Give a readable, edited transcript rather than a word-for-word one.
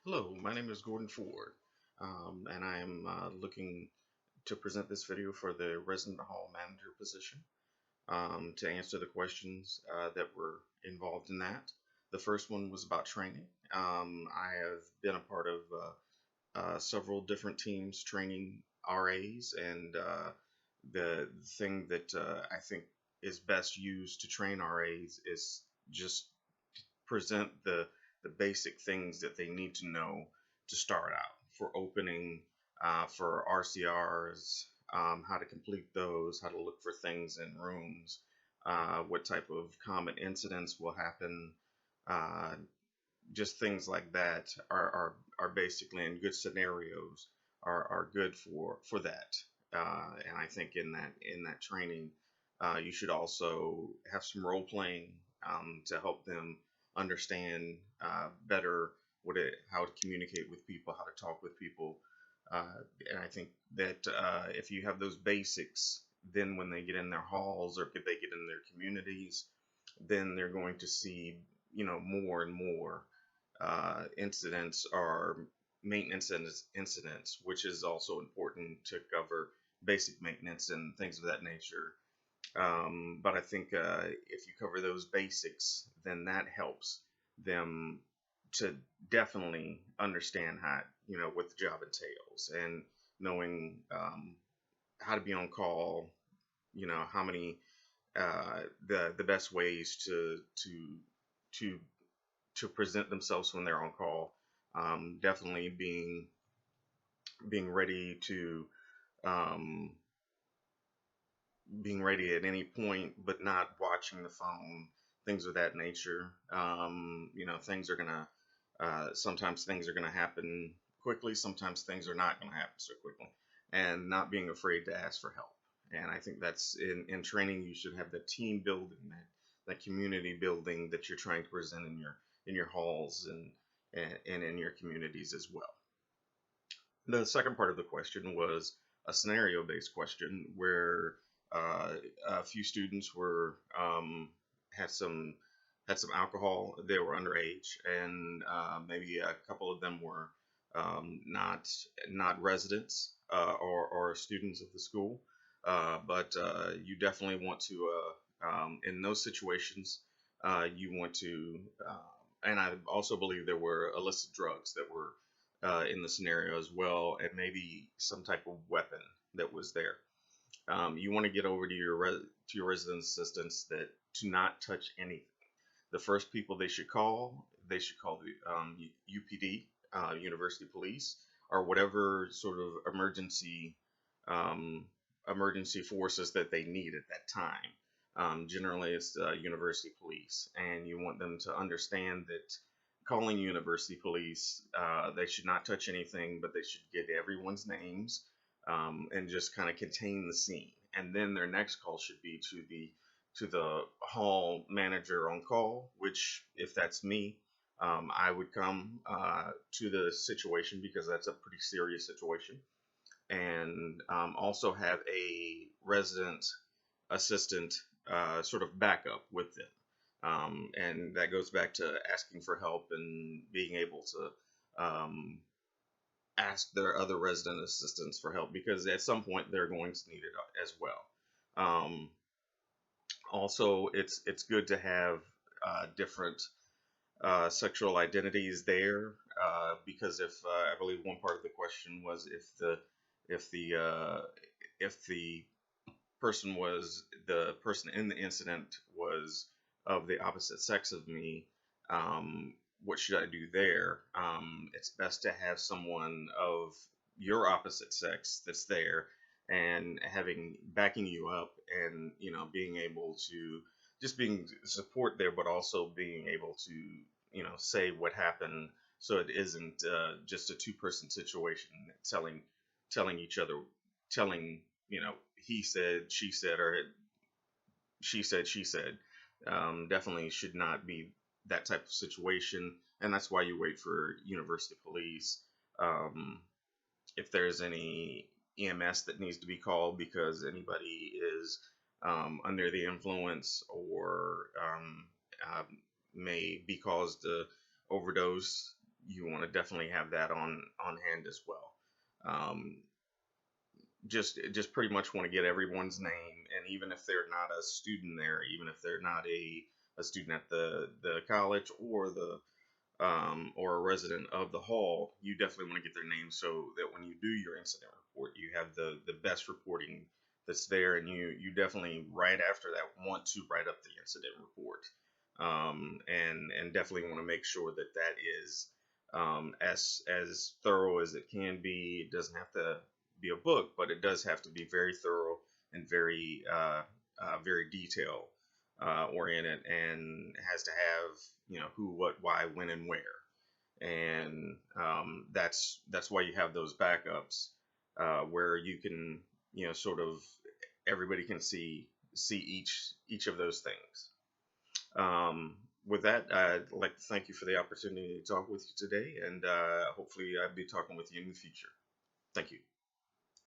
Hello, my name is Gordon Ford, and I am looking to present this video for the Resident Hall Manager position to answer the questions that were involved in that. The first one was about training. I have been a part of several different teams training RAs, and the thing that I think is best used to train RAs is just present the basic things that they need to know to start out for opening, for RCRs, how to complete those, how to look for things in rooms, what type of common incidents will happen, uh, just things like that are basically in good scenarios are good for that. And I think in that training, you should also have some role playing to help them understand better how to communicate with people, how to talk with people. And I think that if you have those basics, then when they get in their halls or if they get in their communities, then they're going to see more and more incidents or maintenance incidents, which is also important to cover basic maintenance and things of that nature. But I think if you cover those basics, then that helps them to definitely understand what the job entails and knowing how to be on call, how many, the best ways to to present themselves when they're on call. Definitely being ready to um, being ready at any point, but not watching the phone, things of that nature. Things are gonna sometimes things are gonna happen quickly. Sometimes things are not gonna happen so quickly, and not being afraid to ask for help. And I think that's in training. You should have the team building, that community building that you're trying to present in your halls and in your communities as well. The second part of the question was a scenario based question where uh, a few students were had some had some alcohol. They were underage, and maybe a couple of them were not residents or students of the school. But you definitely want to in those situations you want to. And I also believe there were illicit drugs that were in the scenario as well, and maybe some type of weapon that was there. You want to get over to your resident assistants that to not touch anything. The first people they should call the UPD, University Police, or whatever sort of um, emergency forces that they need at that time. Generally, it's University Police, and you want them to understand that calling University Police, they should not touch anything, but they should get everyone's names and just kind of contain the scene. And then their next call should be to the hall manager on call, which if that's me, I would come to the situation because that's a pretty serious situation, and also have a resident assistant sort of backup with them. And that goes back to asking for help and being able to ask their other resident assistants for help because at some point they're going to need it as well. Um, Also, it's good to have different sexual identities there because if I believe one part of the question was if the uh, if the the person in the incident was of the opposite sex of me, what should I do there? It's best to have someone of your opposite sex that's there and having backing you up and being able to just being support there, but also being able to say what happened so it isn't just a two-person situation telling each other telling he said she said or she said. Definitely should not be that type of situation, and that's why you wait for University Police. um, if there's any EMS that needs to be called because anybody is under the influence or may be caused to overdose, you want to definitely have that on hand as well. Um, just pretty much want to get everyone's name, and even if they're not a student there, even if they're not a student at the college or the or a resident of the hall, you definitely want to get their name so that when you do your incident report, you have the best reporting that's there, and you definitely right after that want to write up the incident report, and definitely want to make sure that that is as thorough as it can be. It doesn't have to be a book, but it does have to be very thorough and very detail oriented, and has to have who, what, why, when, and where. And that's why you have those backups where you can sort of everybody can see each of those things. With that, I'd like to thank you for the opportunity to talk with you today, and hopefully I'll be talking with you in the future. Thank you.